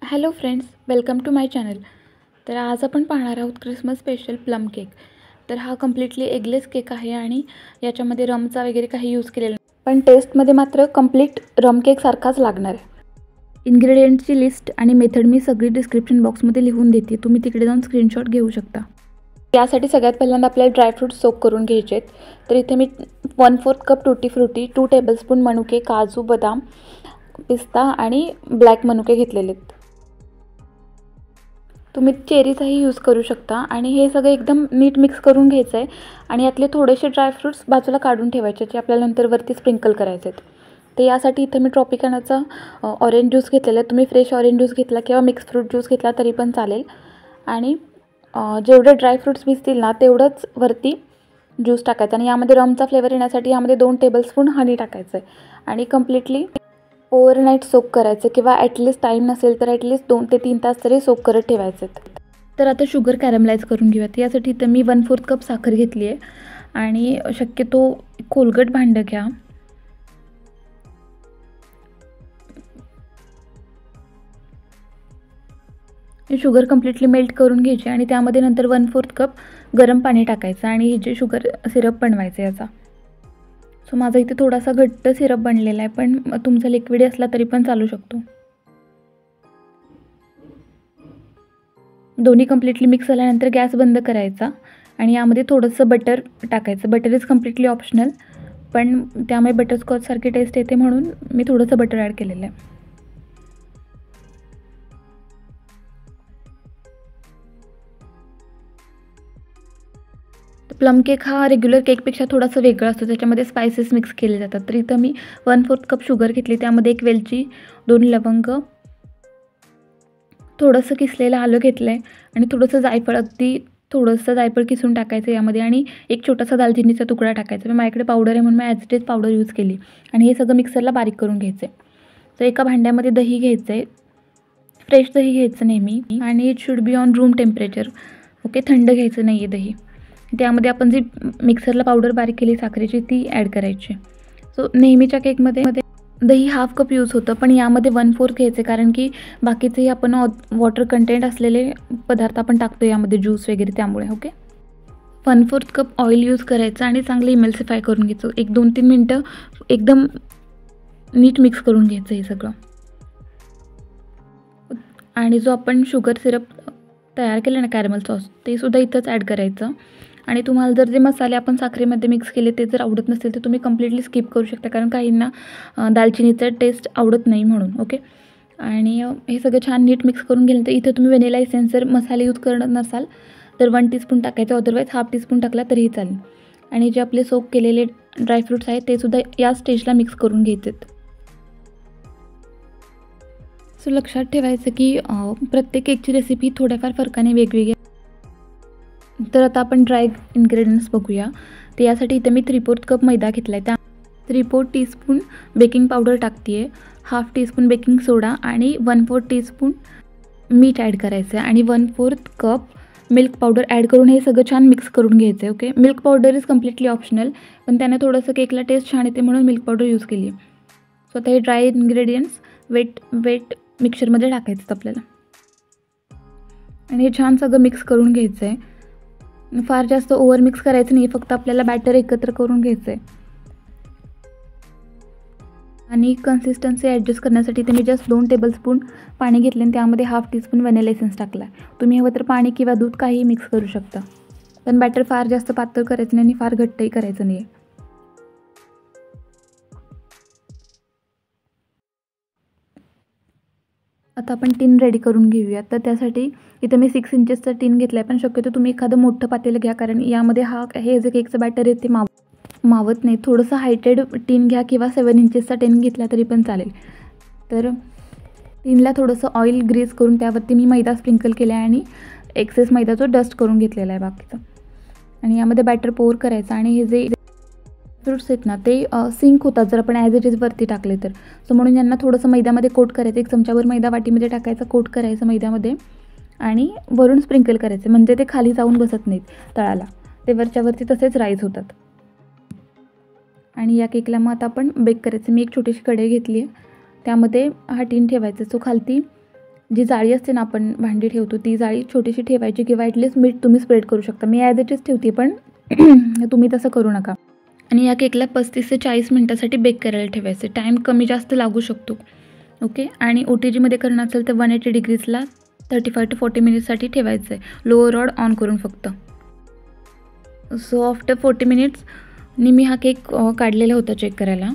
Hello friends, welcome to my channel. तर आज आपण पाहणार आहोत क्रिसमस स्पेशल प्लम केक. तर हा कम्प्लिटली एगलेस केक आहे आणि याच्यामध्ये रमचा वगैरे काही यूज केलेला नाही, पण टेस्टमध्ये मात्र कम्प्लीट रम केकसारखाच लागणार आहे. इन्ग्रेडियंट्सची लिस्ट आणि मेथड मी सगळी डिस्क्रिप्शन बॉक्समध्ये लिहून देते, तुम्ही तिकडे जाऊन स्क्रीनशॉट घेऊ शकता. यासाठी सगळ्यात पहिल्यांदा आपल्याला ड्रायफ्रूट्स सोक करून घ्यायचे आहेत. तर इथे मी 1/4 कप टुटी फ्रुटी, 2 टेबलस्पून मनुके, काजू, बदाम, पिस्ता आणि ब्लॅक मनुके घेतलेले आहेत. तुम्ही चेरीचाही यूज करू शकता आणि हे सगळं एकदम नीट मिक्स करून घ्यायचं आहे आणि यातले थोडेसे ड्रायफ्रूट्स बाजूला काढून ठेवायचे, जे आपल्याला नंतर वरती स्प्रिंकल करायचे आहेत. तर यासाठी इथे मी ट्रॉपिकानाचा ऑरेंज ज्यूस घेतलेला आहे. तुम्ही फ्रेश ऑरेंज ज्यूस घेतला किंवा मिक्स फ्रूट ज्यूस घेतला तरी पण चालेल. आणि जेवढे ड्रायफ्रूट्स भिजतील ना तेवढंच वरती ज्यूस टाकायचं आणि यामध्ये रमचा फ्लेवर येण्यासाठी यामध्ये 2 टेबलस्पून हनी टाकायचं आहे आणि कम्प्लिटली ओव्हरनाईट सोक करायचं किंवा ॲटलिस्ट टाईम नसेल तर ॲटलिस्ट 2 ते 3 तास तरी सोक करत ठेवायचे. तर आता शुगर कॅरमलाइज करून घेऊयात. यासाठी इथं मी 1/4 कप साखर घेतली आहे आणि शक्यतो कोलगट भांडं घ्या. शुगर कम्प्लिटली मेल्ट करून घ्यायची आणि त्यामध्ये नंतर 1/4 कप गरम पाणी टाकायचं आणि हे जे शुगर सिरप बनवायचं याचा. सो माझा इथे थोडासा घट्ट सिरप बनलेला आहे, पण तुमचा लिक्विड असला तरी पण चालू शकतो. दोन्ही कम्प्लिटली मिक्स झाल्यानंतर गॅस बंद करायचा आणि यामध्ये थोडंसं बटर टाकायचं. बटर इज कम्प्लिटली ऑप्शनल, पण त्यामुळे बटरस्कॉचसारखी टेस्ट येते म्हणून मी थोडंसं बटर ॲड केलेलं आहे. प्लम केक हा रेग्युलर केकपेक्षा थोडासा वेगळा असतो, त्याच्यामध्ये स्पायसेस मिक्स केले जातात. तर इथं मी 1/4 कप शुगर घेतली, त्यामध्ये 1 वेलची, 2 लवंग, थोडंसं किसलेलं आलं घेतलं आहे आणि थोडंसं जायफळ, अगदी थोडंसं जायफळ किसून टाकायचं यामध्ये आणि एक छोटासा दालचिनीचा तुकडा टाकायचा. माझ्याकडे पावडर आहे म्हणून मी as it is powder use केली आणि हे सगळं मिक्सरला बारीक करून घ्यायचं आहे. तर एका भांड्यामध्ये दही घ्यायचं आहे, फ्रेश दही घ्यायचं नेहमी आणि it should be on room temperature. Okay, थंड घ्यायचं नाही आहे दही. त्यामध्ये आपण जी मिक्सरला पावडर बारीक केली साखरेची ती ॲड करायची. सो नेहमीच्या केकमध्ये दही 1/2 कप यूज होतं, पण यामध्ये 1/4 घ्यायचे कारण की बाकीचेही आपण वॉटर कंटेंट असलेले पदार्थ आपण टाकतो यामध्ये, ज्यूस वगैरे, त्यामुळे. ओके, 1/4 कप ऑइल यूज करायचं आणि चांगलं इमल्सिफाय करून घ्यायचं. 1-2-3 मिनटं एकदम नीट मिक्स करून घ्यायचं हे सगळं. आणि जो आपण शुगर सिरप तयार केलं ना, कॅरमल सॉस, ते सुद्धा इथंच ॲड करायचं. आणि तुम्हाला जर जे मसाले आपण साखरेमध्ये मिक्स केले ते जर आवडत नसतील तर तुम्ही कम्प्लिटली स्किप करू शकता, कारण काहींना दालचिनीचं टेस्ट आवडत नाही म्हणून. ओके, आणि हे सगळं छान नीट मिक्स करून गेलं. तर इथे तुम्ही व्हॅनिला एसेन्स जर मसाले यूज करत नसाल तर 1 टीस्पून टाकायचं, अदरवाईज 1/2 टीस्पून टाकला तरीही चालेल. आणि जे आपले सोक केलेले ड्रायफ्रूट्स आहेत ते सुद्धा या स्टेजला मिक्स करून घ्यायचे. सो लक्षात ठेवायचं की प्रत्येक केकची रेसिपी थोड्याफार फरकाने वेगवेगळी. तर आता आपण ड्राय इन्ग्रेडियंट्स बघूया. तर यासाठी इथे मी 3/4 कप मैदा घेतला आहे, त्या 3/4 टीस्पून बेकिंग पावडर टाकते आहे, 1/2 टीस्पून बेकिंग सोडा आणि 1/4 टीस्पून मीठ ॲड करायचं आहे आणि 1/4 कप मिल्क पावडर ॲड करून हे सगळं छान मिक्स करून घ्यायचं आहे. Okay, milk powder is completely optional, पण त्याने थोडंसं केकला टेस्ट छान येते म्हणून मिल्क पावडर यूज केली आहे. सो आता हे ड्राय इन्ग्रेडियंट्स वेट मिक्सरमध्ये टाकायचं आपल्याला आणि हे छान सगळं मिक्स करून घ्यायचं आहे. फार जास्त ओव्हर मिक्स करायचं नाही, फक्त आपल्याला बॅटर एकत्र करून घ्यायचं आहे. आणि कन्सिस्टन्सी ॲडजस्ट करण्यासाठी ते मी जस्ट 2 टेबलस्पून पाणी घेतले आणि त्यामध्ये 1/2 टीस्पून व्हॅनिला एसेन्स टाकला आहे. तुम्ही हवं तर पाणी किंवा दूध काहीही मिक्स करू शकता, पण बॅटर फार जास्त पातळ करायचं नाही आणि फार घट्टही करायचं नाही आहे. आता आपण टीन रेडी करून घेऊयात. तर त्यासाठी इथं मी 6 इंचेसचा टीन घेतला आहे, पण शक्यतो तुम्ही एखादं मोठं पातेलं घ्या, कारण यामध्ये हे जे केकचं बॅटर आहे ते मावत नाही. थोडंसं हायटेड टीन घ्या किंवा 7 इंचेसचा टीन घेतला तरी पण चालेल. तर टीनला थोडंसं ऑइल ग्रीस करून त्यावरती मी मैदा स्प्रिंकल केला आहे आणि एक्सेस मैदा जो डस्ट करून घेतलेला आहे बाकीचा, आणि यामध्ये बॅटर पोर करायचं. आणि हे जे फ्रूट्स आहेत ना ते सिंक होतात जर आपण ॲज इट इज वरती टाकले तर. सो म्हणून यांना थोडंसं मैद्यामध्ये कोट करायचं. 1 चमचाभर मैदा वाटीमध्ये टाकायचा, कोट करायचं मैद्यामध्ये आणि वरून स्प्रिंकल करायचे, म्हणजे ते खाली जाऊन बसत नाहीत तळाला, ते वरच्यावरती तसेच राईज होतात. आणि या केकला मग आता आपण बेक करायचं. मी एक छोटीशी कढई घेतली आहे, त्यामध्ये हा टीन ठेवायचा. सो खालती जी जाळी असते ना आपण भांडी ठेवतो ती जाळी छोटीशी ठेवायची किंवा ॲटलीस्ट मीठ तुम्ही स्प्रेड करू शकता. मी ॲज इट इज ठेवते पण तुम्ही तसं करू नका. आणि या केकला 35 ते 40 मिनटासाठी बेक करायला ठेवायचं. टाईम कमी जास्त लागू शकतो. ओके. आणि OTGमध्ये करणार असेल तर 180 डिग्रीजला 35 to 40 मिनिट्ससाठी ठेवायचं आहे, लोअर रॉड ऑन करून फक्त. सो आफ्टर 40 मिनिट्सनी मी हा केक काढलेला होता चेक करायला.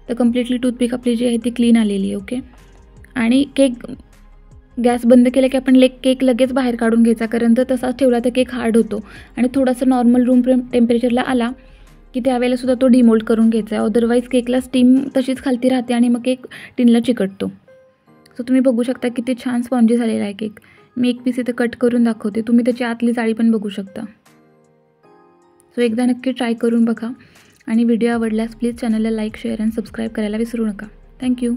तर कम्प्लिटली टूथपिक आपली जी आहे ती क्लीन आलेली आहे. ओके. आणि केक गॅस बंद केला की आपण केक लगेच बाहेर काढून घ्यायचा, कारण जर तसाच ठेवला तर केक हार्ड होतो. आणि थोडासा नॉर्मल रूम टेम्परेचरला आला की त्यावेळेला सुद्धा तो डिमोल्ड करून घ्यायचा आहे. अदरवाईज केकला स्टीम तशीच खालती राहते आणि मग केक टिनला चिकटतो. सो तुम्ही बघू शकता किती छान स्पॉन्जी झालेला आहे केक. मी एक पीस इथे कट करून दाखवते, तुम्ही त्याची आतली जाळी पण बघू शकता. सो एकदा नक्की ट्राय करून बघा आणि व्हिडिओ आवडल्यास प्लीज चॅनलला लाईक, शेअर आणि सबस्क्राईब करायला विसरू नका. थँक्यू.